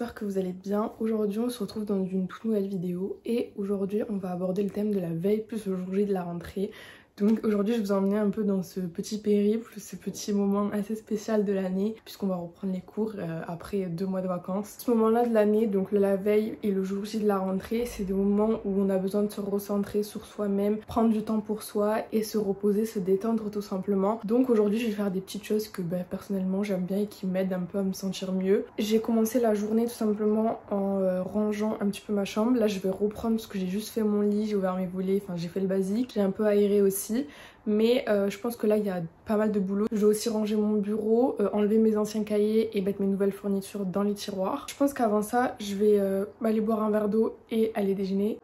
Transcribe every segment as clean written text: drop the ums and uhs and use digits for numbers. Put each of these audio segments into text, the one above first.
j'espère que vous allez bien. Aujourd'hui on se retrouve dans une toute nouvelle vidéo et aujourd'hui on va aborder le thème de la veille plus le jour J de la rentrée. Donc aujourd'hui je vous ai emmené un peu dans ce petit périple, ce petit moment assez spécial de l'année puisqu'on va reprendre les cours après 2 mois de vacances. Ce moment-là de l'année, donc la veille et le jour J de la rentrée, c'est des moments où on a besoin de se recentrer sur soi-même, prendre du temps pour soi et se reposer, se détendre tout simplement. Donc aujourd'hui je vais faire des petites choses que personnellement j'aime bien et qui m'aident un peu à me sentir mieux. J'ai commencé la journée tout simplement en rangeant un petit peu ma chambre. Là je vais reprendre parce que j'ai juste fait mon lit, j'ai ouvert mes volets, enfin j'ai fait le basique. J'ai un peu aéré aussi. Mais je pense que là il y a pas mal de boulot. Je vais aussi ranger mon bureau, enlever mes anciens cahiers et mettre mes nouvelles fournitures dans les tiroirs. Je pense qu'avant ça je vais aller boire un verre d'eau et aller déjeuner.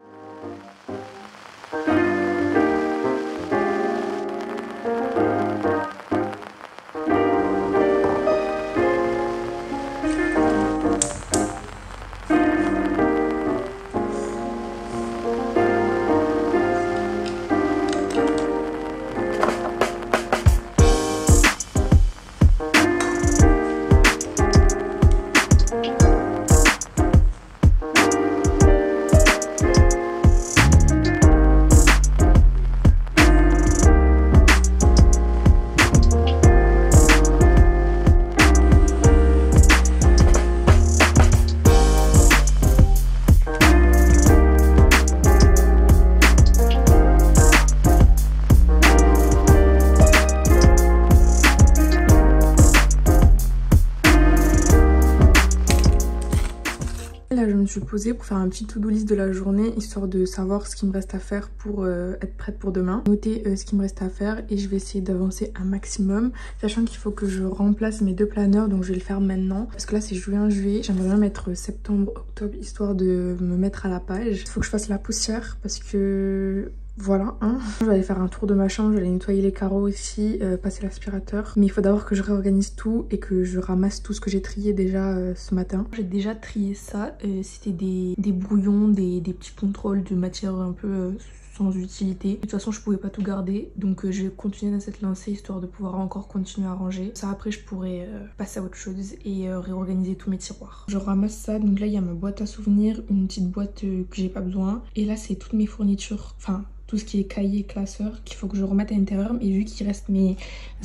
Là je me suis posée pour faire un petit to-do list de la journée histoire de savoir ce qu'il me reste à faire pour être prête pour demain. Noter ce qu'il me reste à faire et je vais essayer d'avancer un maximum, sachant qu'il faut que je remplace mes 2 planeurs, donc je vais le faire maintenant parce que là c'est juin-juillet. J'aimerais bien mettre septembre-octobre histoire de me mettre à la page. Il faut que je fasse la poussière parce que voilà, hein. Je vais aller faire un tour de ma chambre, je vais aller nettoyer les carreaux aussi, passer l'aspirateur. Mais il faut d'abord que je réorganise tout et que je ramasse tout ce que j'ai trié déjà ce matin. J'ai déjà trié ça, c'était des brouillons, des petits contrôles de matière un peu sans utilité. De toute façon je pouvais pas tout garder, donc je vais continuer dans cette lancée histoire de pouvoir encore continuer à ranger. Ça après je pourrais passer à autre chose et réorganiser tous mes tiroirs. Je ramasse ça, donc là il y a ma boîte à souvenirs, une petite boîte que j'ai pas besoin. Et là c'est toutes mes fournitures, enfin tout ce qui est cahier, classeur qu'il faut que je remette à l'intérieur. Et vu qu'il reste mes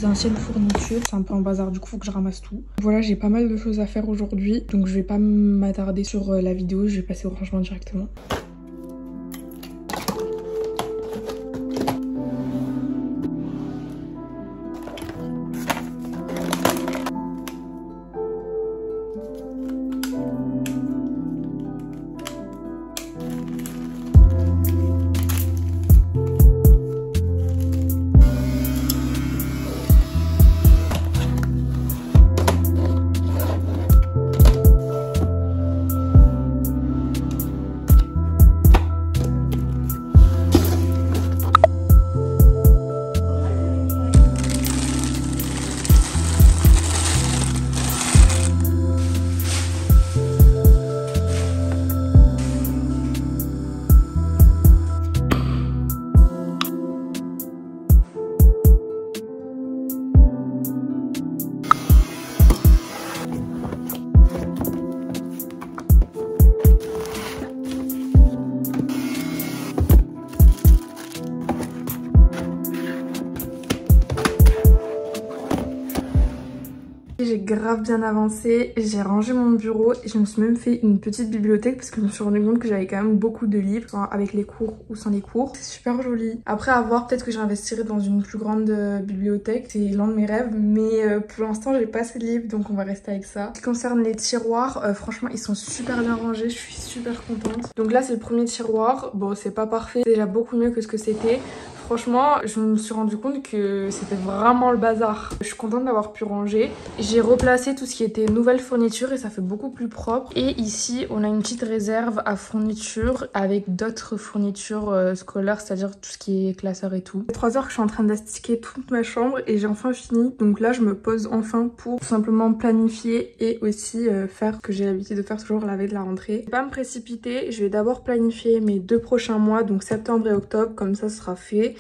anciennes fournitures, c'est un peu en bazar, du coup faut que je ramasse tout. Voilà, j'ai pas mal de choses à faire aujourd'hui, donc je vais pas m'attarder sur la vidéo, je vais passer au rangement directement. J'ai grave bien avancé, j'ai rangé mon bureau et je me suis même fait une petite bibliothèque parce que je me suis rendu compte que j'avais quand même beaucoup de livres, soit avec les cours ou sans les cours. C'est super joli. Après à voir, peut-être que j'investirai dans une plus grande bibliothèque, c'est l'un de mes rêves, mais pour l'instant j'ai pas assez de livres donc on va rester avec ça. En ce qui concerne les tiroirs, franchement ils sont super bien rangés, je suis super contente. Donc là c'est le premier tiroir, bon c'est pas parfait, c'est déjà beaucoup mieux que ce que c'était. Franchement, je me suis rendu compte que c'était vraiment le bazar. Je suis contente d'avoir pu ranger. J'ai replacé tout ce qui était nouvelle fourniture et ça fait beaucoup plus propre. Et ici, on a une petite réserve à fourniture avec d'autres fournitures scolaires, c'est-à-dire tout ce qui est classeur et tout. 3 heures que je suis en train d'astiquer toute ma chambre et j'ai enfin fini. Donc là, je me pose enfin pour tout simplement planifier et aussi faire ce que j'ai l'habitude de faire toujours la veille de la rentrée. Je vais pas me précipiter, je vais d'abord planifier mes 2 prochains mois, donc septembre et octobre, comme ça sera fait.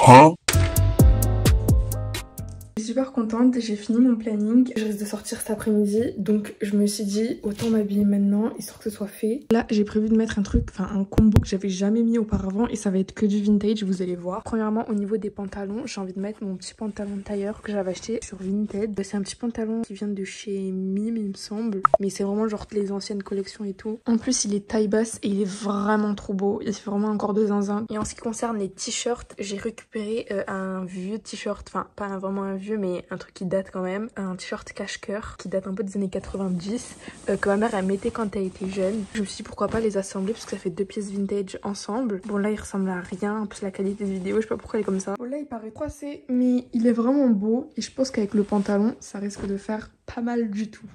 Hein? Je suis super contente, j'ai fini mon planning, je risque de sortir cet après-midi, donc je me suis dit autant m'habiller maintenant histoire que ce soit fait. Là j'ai prévu de mettre un truc, enfin un combo que j'avais jamais mis auparavant et ça va être que du vintage, vous allez voir. Premièrement au niveau des pantalons, j'ai envie de mettre mon petit pantalon de tailleur que j'avais acheté sur Vinted. C'est un petit pantalon qui vient de chez Mime il me semble, mais c'est vraiment genre les anciennes collections et tout. En plus il est taille basse et il est vraiment trop beau, il fait vraiment encore de zinzin. Et en ce qui concerne les t-shirts, j'ai récupéré un vieux t-shirt, enfin pas vraiment un vieux mais un truc qui date quand même, un t-shirt cache-cœur qui date un peu des années 90 que ma mère elle mettait quand elle était jeune. Je me suis dit pourquoi pas les assembler parce que ça fait deux pièces vintage ensemble. Bon là il ressemble à rien, en plus la qualité des vidéos je sais pas pourquoi elle est comme ça. Bon là il paraît croissé mais il est vraiment beau et je pense qu'avec le pantalon ça risque de faire pas mal du tout.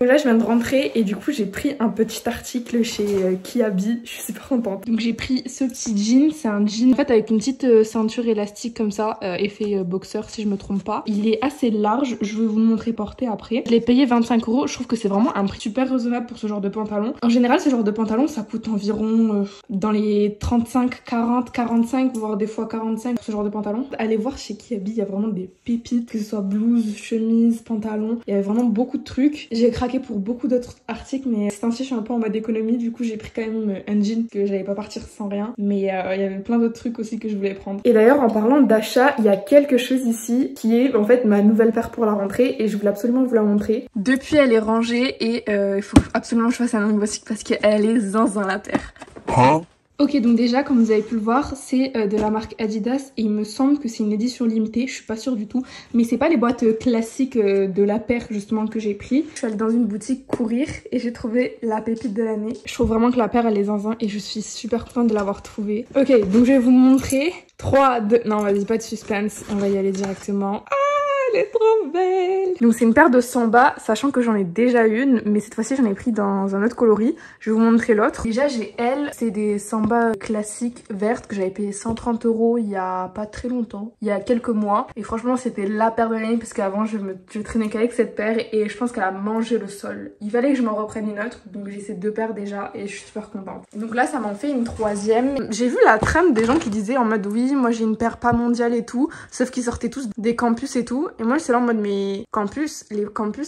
Là je viens de rentrer et du coup j'ai pris un petit article chez Kiabi, je suis super contente. Donc j'ai pris ce petit jean, c'est un jean en fait avec une petite ceinture élastique comme ça, effet boxer si je me trompe pas. Il est assez large, je vais vous le montrer porté après. Je l'ai payé 25 €, je trouve que c'est vraiment un prix super raisonnable pour ce genre de pantalon. En général ce genre de pantalon ça coûte environ dans les 35, 40, 45 voire des fois 45 pour ce genre de pantalon. Allez voir chez Kiabi, il y a vraiment des pépites, que ce soit blouse, chemise, pantalon, il y avait vraiment beaucoup de trucs. J'ai craqué pour beaucoup d'autres articles mais c'est ainsi je suis un peu en mode économie, du coup j'ai pris quand même un jean que j'allais pas partir sans rien, mais il y avait plein d'autres trucs aussi que je voulais prendre. Et d'ailleurs en parlant d'achat, il y a quelque chose ici qui est en fait ma nouvelle paire pour la rentrée et je voulais absolument vous la montrer. Depuis elle est rangée et il faut absolument que je fasse un unboxing parce qu'elle est zinzin la paire. Hein? Ok, donc déjà comme vous avez pu le voir c'est de la marque Adidas et il me semble que c'est une édition limitée, je suis pas sûre du tout, mais c'est pas les boîtes classiques de la paire justement que j'ai pris. Je suis allée dans une boutique courir et j'ai trouvé la pépite de l'année. Je trouve vraiment que la paire elle est zinzin et je suis super contente de l'avoir trouvée. Ok, donc je vais vous montrer 3, 2, non vas-y pas de suspense, on va y aller directement. Elle est trop belle. Donc c'est une paire de Samba, sachant que j'en ai déjà une, mais cette fois-ci j'en ai pris dans un autre coloris. Je vais vous montrer l'autre. Déjà j'ai elle, c'est des Samba classiques vertes que j'avais payé 130 € il y a pas très longtemps, il y a quelques mois. Et franchement c'était la paire de l'année parce qu'avant je traînais qu'avec cette paire et je pense qu'elle a mangé le sol. Il fallait que je m'en reprenne une autre, donc j'ai ces deux paires déjà et je suis super contente. Donc là ça m'en fait une troisième. J'ai vu la trame des gens qui disaient en mode oui moi j'ai une paire pas mondiale et tout, sauf qu'ils sortaient tous des campus et tout. Et moi j'étais là en mode mais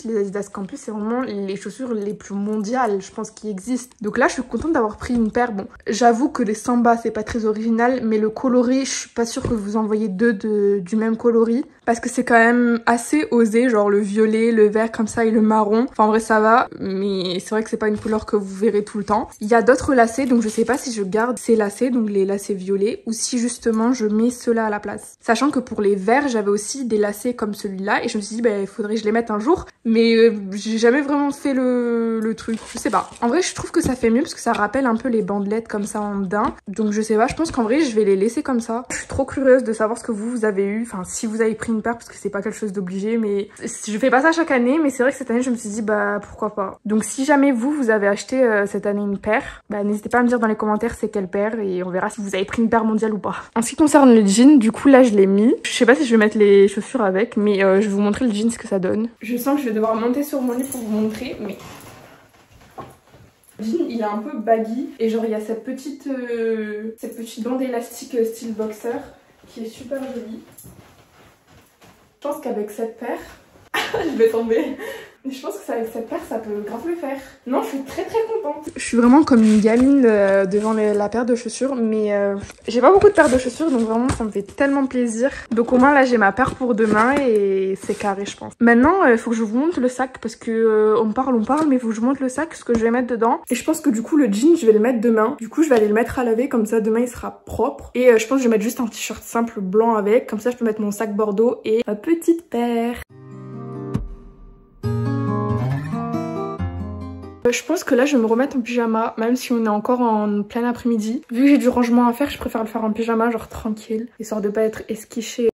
les Adidas Campus c'est vraiment les chaussures les plus mondiales je pense qui existent. Donc là je suis contente d'avoir pris une paire. Bon j'avoue que les Samba c'est pas très original mais le coloris je suis pas sûre que vous en voyez deux du même coloris parce que c'est quand même assez osé, genre le violet, le vert comme ça et le marron. Enfin en vrai ça va mais c'est vrai que c'est pas une couleur que vous verrez tout le temps. Il y a d'autres lacets donc je sais pas si je garde ces lacets donc les lacets violets ou si justement je mets ceux-là à la place. Sachant que pour les verts j'avais aussi des lacets comme celui-là et je me suis dit bah il faudrait que je les mette un jour mais j'ai jamais vraiment fait le truc, je sais pas. En vrai je trouve que ça fait mieux parce que ça rappelle un peu les bandelettes comme ça en daim, donc je sais pas, je pense qu'en vrai je vais les laisser comme ça. Je suis trop curieuse de savoir ce que vous avez eu, enfin si vous avez pris une paire parce que c'est pas quelque chose d'obligé mais je fais pas ça chaque année mais c'est vrai que cette année je me suis dit bah pourquoi pas. Donc si jamais vous avez acheté cette année une paire, bah n'hésitez pas à me dire dans les commentaires c'est quelle paire et on verra si vous avez pris une paire mondiale ou pas. En ce qui concerne le jean, du coup là je l'ai mis, je sais pas si je vais mettre les chaussures avec mais je vais vous montrer le jean ce que ça donne. Je sens que je vais devoir monter sur mon lit pour vous montrer mais le jean il est un peu baggy et genre il y a cette petite bande élastique style boxer qui est super jolie. Je pense qu'avec cette paire je vais tomber. Je pense que avec cette paire ça peut grave le faire. Non je suis très contente. Je suis vraiment comme une gamine devant la paire de chaussures mais j'ai pas beaucoup de paires de chaussures donc vraiment ça me fait tellement plaisir. Donc au moins là j'ai ma paire pour demain et c'est carré je pense. Maintenant il faut que je vous montre le sac parce que on parle mais il faut que je vous montre le sac, ce que je vais mettre dedans. Et je pense que du coup le jean je vais le mettre demain. Du coup je vais aller le mettre à laver comme ça demain il sera propre. Et je pense que je vais mettre juste un t-shirt simple blanc avec, comme ça je peux mettre mon sac bordeaux et ma petite paire. Je pense que là je vais me remettre en pyjama même si on est encore en plein après-midi. Vu que j'ai du rangement à faire je préfère le faire en pyjama genre tranquille, histoire de pas être esquichée.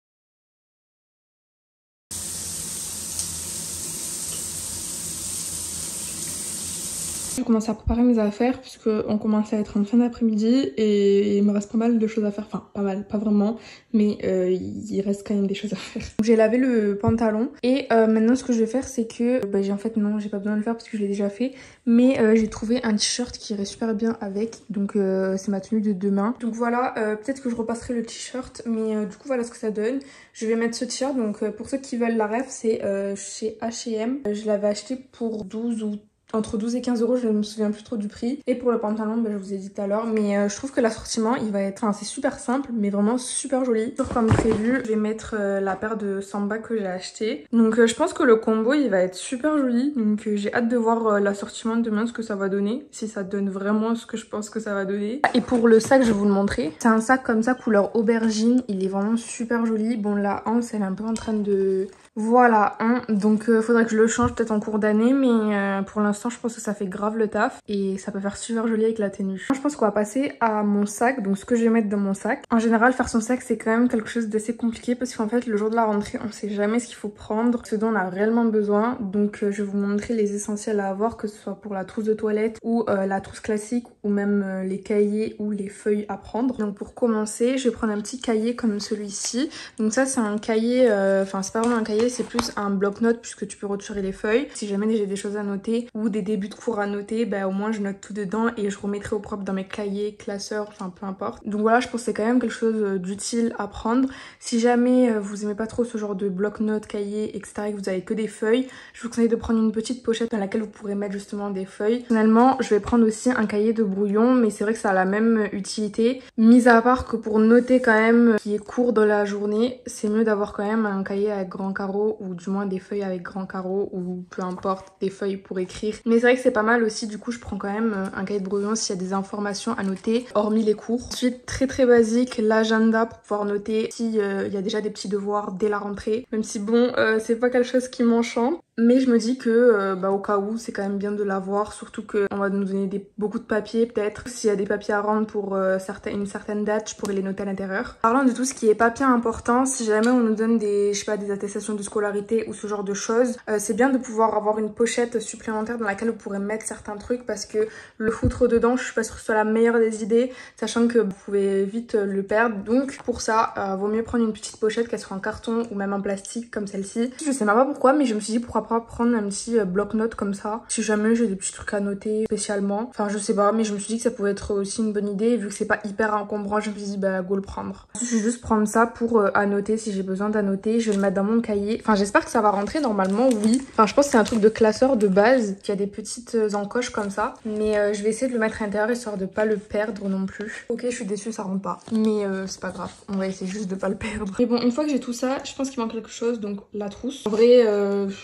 Je commence à préparer mes affaires puisque on commence à être en fin d'après-midi et il me reste pas mal de choses à faire. Enfin, pas mal, pas vraiment, mais il reste quand même des choses à faire. J'ai lavé le pantalon et maintenant ce que je vais faire c'est que en fait non, j'ai pas besoin de le faire parce que je l'ai déjà fait, mais j'ai trouvé un t-shirt qui irait super bien avec, donc c'est ma tenue de demain. Donc voilà, peut-être que je repasserai le t-shirt, mais du coup voilà ce que ça donne. Je vais mettre ce t-shirt, donc pour ceux qui veulent la ref, c'est chez H&M. Je l'avais acheté pour 12 ou entre 12 et 15 euros, je ne me souviens plus trop du prix. Et pour le pantalon, je vous ai dit tout à l'heure, mais je trouve que l'assortiment, il va être, enfin c'est super simple, mais vraiment super joli. Toujours comme prévu, je vais mettre la paire de Samba que j'ai acheté. Donc je pense que le combo, il va être super joli. Donc j'ai hâte de voir l'assortiment de demain, ce que ça va donner. Si ça donne vraiment ce que je pense que ça va donner. Et pour le sac, je vais vous le montrer. C'est un sac comme ça, couleur aubergine. Il est vraiment super joli. Bon, la hanse, elle est un peu en train de... Voilà, hein. Donc faudrait que je le change peut-être en cours d'année, mais pour l'instant je pense que ça fait grave le taf et ça peut faire super joli avec la tenue. Je pense qu'on va passer à mon sac, donc ce que je vais mettre dans mon sac. En général faire son sac c'est quand même quelque chose d'assez compliqué parce qu'en fait le jour de la rentrée on sait jamais ce qu'il faut prendre, ce dont on a réellement besoin. Donc je vais vous montrer les essentiels à avoir, que ce soit pour la trousse de toilette ou la trousse classique ou même les cahiers ou les feuilles à prendre. Donc pour commencer je vais prendre un petit cahier comme celui-ci. Donc ça c'est un cahier, enfin c'est pas vraiment un cahier, c'est plus un bloc-notes puisque tu peux retirer les feuilles. Si jamais j'ai des choses à noter ou des débuts de cours à noter, au moins je note tout dedans et je remettrai au propre dans mes cahiers, classeurs, enfin peu importe. Donc voilà, je pense que c'est quand même quelque chose d'utile à prendre. Si jamais vous aimez pas trop ce genre de bloc-notes, cahiers, etc. et que vous avez que des feuilles, je vous conseille de prendre une petite pochette dans laquelle vous pourrez mettre justement des feuilles. Finalement, je vais prendre aussi un cahier de brouillon, mais c'est vrai que ça a la même utilité. Mis à part que pour noter quand même qui est court dans la journée, c'est mieux d'avoir quand même un cahier avec grand carreau ou du moins des feuilles avec grand carreau ou peu importe, des feuilles pour écrire. Mais c'est vrai que c'est pas mal aussi, du coup je prends quand même un cahier de brouillon s'il y a des informations à noter hormis les cours. Ensuite très basique, l'agenda pour pouvoir noter s'il y a déjà des petits devoirs dès la rentrée, même si bon c'est pas quelque chose qui m'enchante. Mais je me dis que au cas où c'est quand même bien de l'avoir, surtout qu'on va nous donner beaucoup de papiers peut-être. S'il y a des papiers à rendre pour une certaine date, je pourrais les noter à l'intérieur. Parlant de tout ce qui est papier important, si jamais on nous donne des attestations de scolarité ou ce genre de choses, c'est bien de pouvoir avoir une pochette supplémentaire dans laquelle vous pourrez mettre certains trucs parce que le foutre dedans, je suis pas sûre que ce soit la meilleure des idées, sachant que vous pouvez vite le perdre. Donc pour ça, vaut mieux prendre une petite pochette, qu'elle soit en carton ou même en plastique comme celle-ci. Je sais même pas pourquoi, mais je me suis dit pourquoi pas prendre un petit bloc-notes comme ça si jamais j'ai des petits trucs à noter spécialement. Enfin je sais pas, mais je me suis dit que ça pouvait être aussi une bonne idée et vu que c'est pas hyper encombrant, je me suis dit go le prendre. Je vais juste prendre ça pour annoter si j'ai besoin d'annoter. Je vais le mettre dans mon cahier. Enfin j'espère que ça va rentrer normalement, oui. Enfin je pense que c'est un truc de classeur de base qui a des petites encoches comme ça, mais je vais essayer de le mettre à l'intérieur histoire de pas le perdre non plus. Ok, je suis déçue, ça rentre pas, mais c'est pas grave, on va essayer juste de pas le perdre. Mais bon, une fois que j'ai tout ça, je pense qu'il manque quelque chose, donc la trousse. En vrai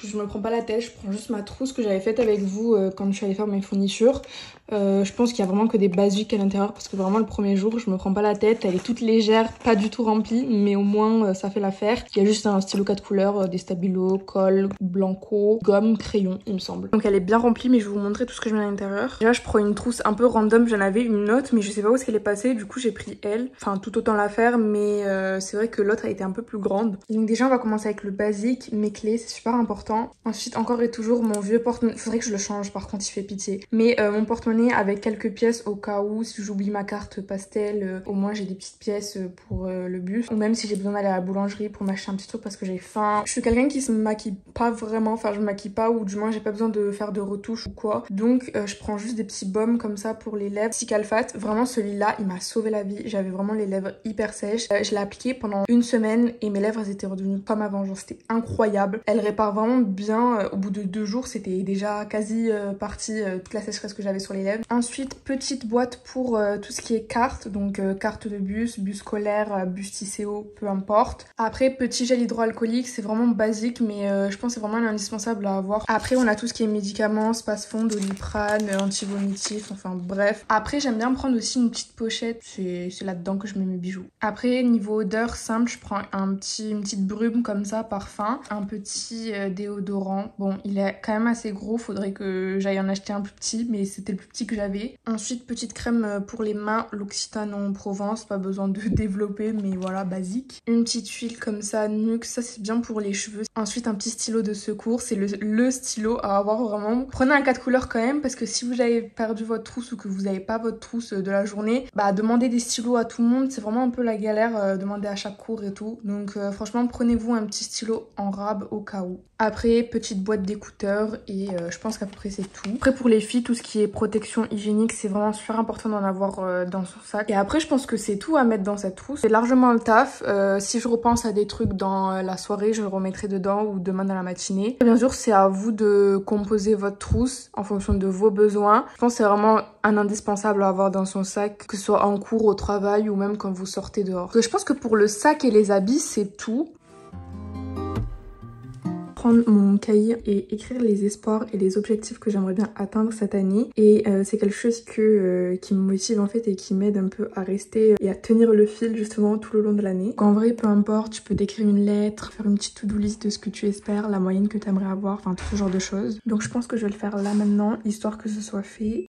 je me prends pas la tête, je prends juste ma trousse que j'avais faite avec vous quand je suis allée faire mes fournitures. Je pense qu'il y a vraiment que des basiques à l'intérieur parce que vraiment le premier jour je me prends pas la tête, elle est toute légère, pas du tout remplie, mais au moins ça fait l'affaire. Il y a juste un stylo 4 couleurs, des stabilos, colle, blanco, gomme, crayon il me semble. Donc elle est bien remplie, mais je vais vous montrer tout ce que je mets à l'intérieur. Déjà je prends une trousse un peu random, j'en avais une autre mais je sais pas où est-ce qu'elle est passée, du coup j'ai pris elle. Enfin tout autant l'affaire, mais c'est vrai que l'autre a été un peu plus grande. Donc déjà on va commencer avec le basique, mes clés, c'est super important. Ensuite encore et toujours mon vieux porte-monnaie, faudrait que je le change par contre, il fait pitié. Mais mon porte-monnaie avec quelques pièces au cas où si j'oublie ma carte pastel, au moins j'ai des petites pièces pour le bus. Ou même si j'ai besoin d'aller à la boulangerie pour m'acheter un petit truc parce que j'ai faim. Je suis quelqu'un qui se maquille pas vraiment, enfin je me maquille pas ou du moins j'ai pas besoin de faire de retouches ou quoi. Donc je prends juste des petits baumes comme ça pour les lèvres. Psycalfate, vraiment celui-là il m'a sauvé la vie. J'avais vraiment les lèvres hyper sèches. Je l'ai appliqué pendant une semaine et mes lèvres elles étaient redevenues comme avant, genre c'était incroyable. Elle répare vraiment bien, au bout de 2 jours c'était déjà quasi parti toute la sécheresse que j'avais sur les lèvres. Ensuite petite boîte pour tout ce qui est carte, donc carte de bus, bus scolaire, bus TCO, peu importe. Après petit gel hydroalcoolique, c'est vraiment basique mais je pense que c'est vraiment indispensable à avoir. Après on a tout ce qui est médicaments, Spasfon, Doliprane, anti-vomitif, enfin bref. Après j'aime bien prendre aussi une petite pochette, c'est là-dedans que je mets mes bijoux. Après niveau odeur simple, je prends une petite brume comme ça, parfum, un petit déodorant grand. Bon, il est quand même assez gros, faudrait que j'aille en acheter un plus petit, mais c'était le plus petit que j'avais. Ensuite, petite crème pour les mains, l'Occitane en Provence, pas besoin de développer, mais voilà, basique. Une petite huile comme ça, nuque, ça c'est bien pour les cheveux. Ensuite, un petit stylo de secours, c'est le stylo à avoir vraiment. Prenez un 4 couleurs quand même, parce que si vous avez perdu votre trousse ou que vous n'avez pas votre trousse de la journée, bah demandez des stylos à tout le monde, c'est vraiment un peu la galère, demander à chaque cours et tout. Donc franchement, prenez-vous un petit stylo en rab au cas où. Après, petite boîte d'écouteurs et je pense qu'à peu près c'est tout. Après pour les filles, tout ce qui est protection hygiénique, c'est vraiment super important d'en avoir dans son sac. Et après, je pense que c'est tout à mettre dans cette trousse. C'est largement le taf. Si je repense à des trucs dans la soirée, je le remettrai dedans ou demain dans la matinée. Et bien sûr, c'est à vous de composer votre trousse en fonction de vos besoins. Je pense que c'est vraiment un indispensable à avoir dans son sac, que ce soit en cours, au travail ou même quand vous sortez dehors. Donc, je pense que pour le sac et les habits, c'est tout. Prendre mon cahier et écrire les espoirs et les objectifs que j'aimerais bien atteindre cette année, et c'est quelque chose qui me motive en fait et qui m'aide un peu à rester et à tenir le fil justement tout le long de l'année. En vrai, peu importe, tu peux décrire une lettre, faire une petite to-do list de ce que tu espères, la moyenne que tu aimerais avoir, enfin tout ce genre de choses. Donc je pense que je vais le faire là maintenant, histoire que ce soit fait.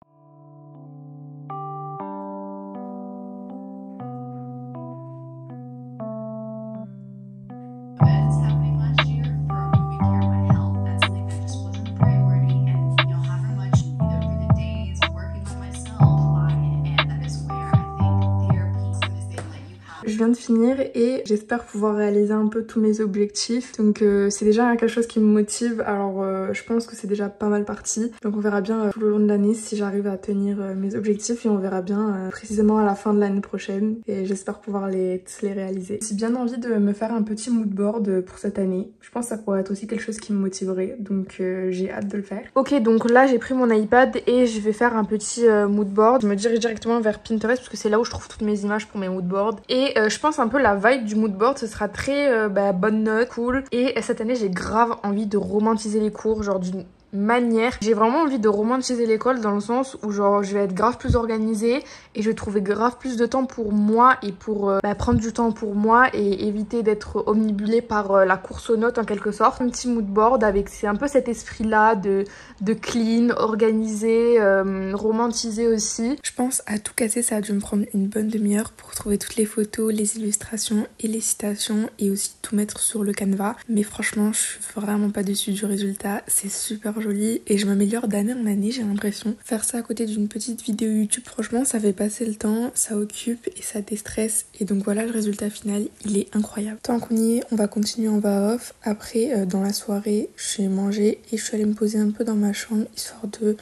Je viens de finir et j'espère pouvoir réaliser un peu tous mes objectifs. Donc c'est déjà quelque chose qui me motive. Alors je pense que c'est déjà pas mal parti. Donc on verra bien tout le long de l'année si j'arrive à tenir mes objectifs, et on verra bien précisément à la fin de l'année prochaine. Et j'espère pouvoir tous les réaliser. J'ai bien envie de me faire un petit mood board pour cette année. Je pense que ça pourrait être aussi quelque chose qui me motiverait. Donc j'ai hâte de le faire. Ok, donc là j'ai pris mon iPad et je vais faire un petit mood board. Je me dirige directement vers Pinterest parce que c'est là où je trouve toutes mes images pour mes mood boards. Et je pense un peu la vibe du mood board, ce sera très bonne note, cool. Et cette année, j'ai grave envie de romantiser les cours, genre d'une manière. J'ai vraiment envie de romantiser l'école dans le sens où genre je vais être grave plus organisée et je vais trouver grave plus de temps pour moi et pour prendre du temps pour moi et éviter d'être omnibulée par la course aux notes en quelque sorte. Un petit mood board avec c'est un peu cet esprit là de clean, organisé, romantisé aussi. Je pense à tout casser, ça a dû me prendre une bonne demi-heure pour trouver toutes les photos, les illustrations et les citations et aussi tout mettre sur le canevas. Mais franchement, je suis vraiment pas déçue du résultat, c'est super joli et je m'améliore d'année en année, j'ai l'impression. Faire ça à côté d'une petite vidéo YouTube, franchement ça fait passer le temps, ça occupe et ça déstresse, et donc voilà, le résultat final il est incroyable. Tant qu'on y est, on va continuer en va off. Après dans la soirée, j'ai mangé et je suis allée me poser un peu dans ma chambre histoire de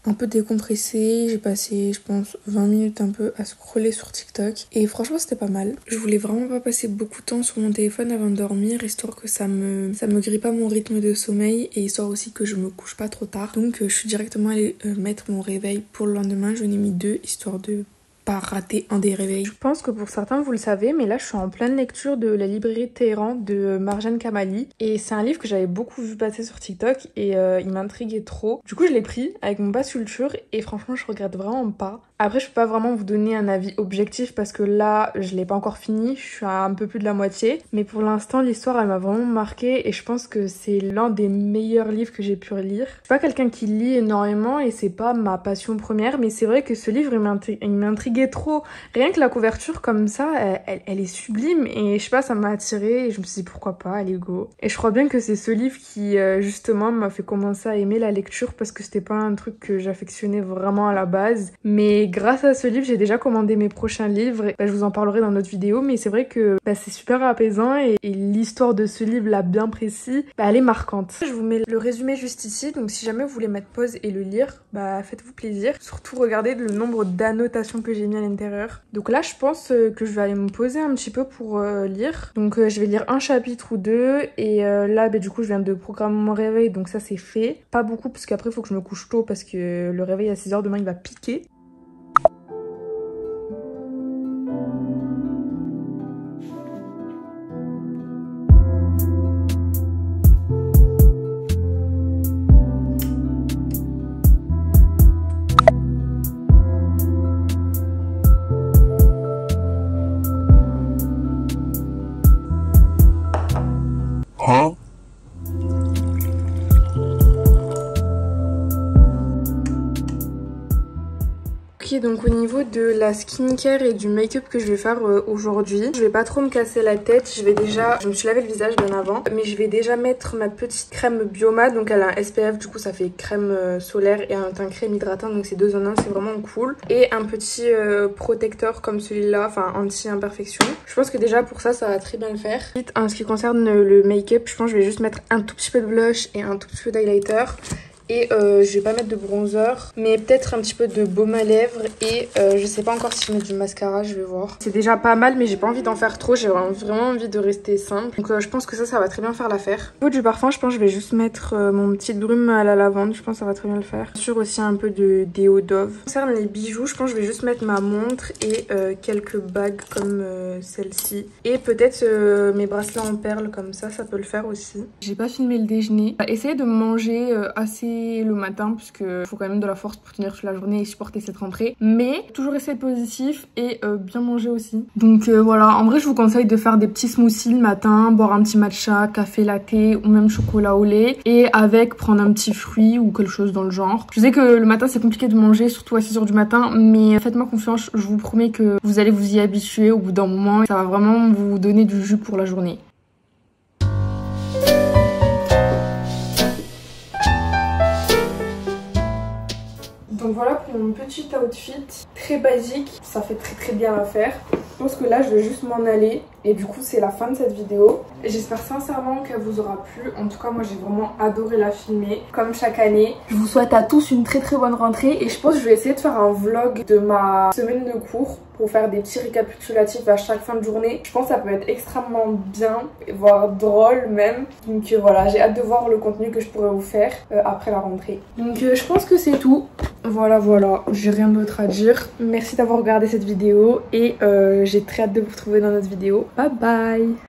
un peu décompressée. J'ai passé je pense 20 minutes un peu à scroller sur TikTok et franchement c'était pas mal. Je voulais vraiment pas passer beaucoup de temps sur mon téléphone avant de dormir, histoire que ça me grille pas mon rythme de sommeil et histoire aussi que je me couche pas trop tard. Donc je suis directement allée mettre mon réveil pour le lendemain. Je n'ai mis 2 histoire de pas rater un des réveils. Je pense que pour certains vous le savez, mais là je suis en pleine lecture de La librairie Téhéran de Marjane Kamali, et c'est un livre que j'avais beaucoup vu passer sur TikTok et il m'intriguait trop. Du coup je l'ai pris avec mon pass culture et franchement je regrette vraiment pas. Après je peux pas vraiment vous donner un avis objectif parce que là je l'ai pas encore fini, je suis à un peu plus de la moitié, mais pour l'instant l'histoire elle m'a vraiment marquée et je pense que c'est l'un des meilleurs livres que j'ai pu lire. Je suis pas quelqu'un qui lit énormément et c'est pas ma passion première, mais c'est vrai que ce livre il m'intriguait trop. Rien que la couverture comme ça, elle est sublime et je sais pas, ça m'a attirée et je me suis dit pourquoi pas, allez go. Et je crois bien que c'est ce livre qui justement m'a fait commencer à aimer la lecture parce que c'était pas un truc que j'affectionnais vraiment à la base, mais grâce à ce livre j'ai déjà commandé mes prochains livres et je vous en parlerai dans notre vidéo, mais c'est vrai que c'est super apaisant et l'histoire de ce livre là bien précis, elle est marquante. Je vous mets le résumé juste ici, donc si jamais vous voulez mettre pause et le lire, faites-vous plaisir. Surtout regardez le nombre d'annotations que j'ai mis à l'intérieur. Donc là je pense que je vais aller me poser un petit peu pour lire. Donc je vais lire un chapitre ou deux et là du coup je viens de programmer mon réveil, donc ça c'est fait. Pas beaucoup parce qu'après il faut que je me couche tôt parce que le réveil à 6h demain il va piquer. Ok, donc au niveau de la skincare et du make-up que je vais faire aujourd'hui, je vais pas trop me casser la tête. Je me suis lavé le visage bien avant, mais je vais déjà mettre ma petite crème Bioma. Donc elle a un SPF, du coup ça fait crème solaire et un teint crème hydratant, donc c'est 2 en 1, c'est vraiment cool. Et un petit protecteur comme celui-là, enfin anti-imperfection. Je pense que déjà pour ça, ça va très bien le faire. En ce qui concerne le make-up, je pense que je vais juste mettre un tout petit peu de blush et un tout petit peu d'highlighter. Et je vais pas mettre de bronzer, mais peut-être un petit peu de baume à lèvres. Et je sais pas encore si je mets du mascara, je vais voir. C'est déjà pas mal, mais j'ai pas envie d'en faire trop. J'ai vraiment envie de rester simple. Donc je pense que ça va très bien faire l'affaire. Au niveau du parfum, je pense que je vais juste mettre mon petit brume à la lavande. Je pense que ça va très bien le faire. Bien sûr aussi un peu de déo Dove. Concernant les bijoux, je pense que je vais juste mettre ma montre et quelques bagues comme celle-ci. Et peut-être mes bracelets en perles comme ça peut le faire aussi. J'ai pas filmé le déjeuner. Essayez de manger assez le matin puisque faut quand même de la force pour tenir toute la journée et supporter cette rentrée, mais toujours rester positif et bien manger aussi. Donc voilà, en vrai je vous conseille de faire des petits smoothies le matin, boire un petit matcha, café latte ou même chocolat au lait, et avec prendre un petit fruit ou quelque chose dans le genre. Je sais que le matin c'est compliqué de manger, surtout à 6 h du matin, mais faites-moi confiance, je vous promets que vous allez vous y habituer au bout d'un moment, ça va vraiment vous donner du jus pour la journée. Donc voilà pour mon petit outfit très basique, ça fait très bien l'affaire. Je pense que là je vais juste m'en aller et du coup c'est la fin de cette vidéo. J'espère sincèrement qu'elle vous aura plu. En tout cas moi j'ai vraiment adoré la filmer comme chaque année. Je vous souhaite à tous une très bonne rentrée et je pense que je vais essayer de faire un vlog de ma semaine de cours pour faire des petits récapitulatifs à chaque fin de journée. Je pense que ça peut être extrêmement bien, voire drôle même. Donc voilà, j'ai hâte de voir le contenu que je pourrais vous faire après la rentrée. Donc je pense que c'est tout. Voilà, j'ai rien d'autre à dire. Merci d'avoir regardé cette vidéo et j'ai très hâte de vous retrouver dans notre vidéo. Bye bye!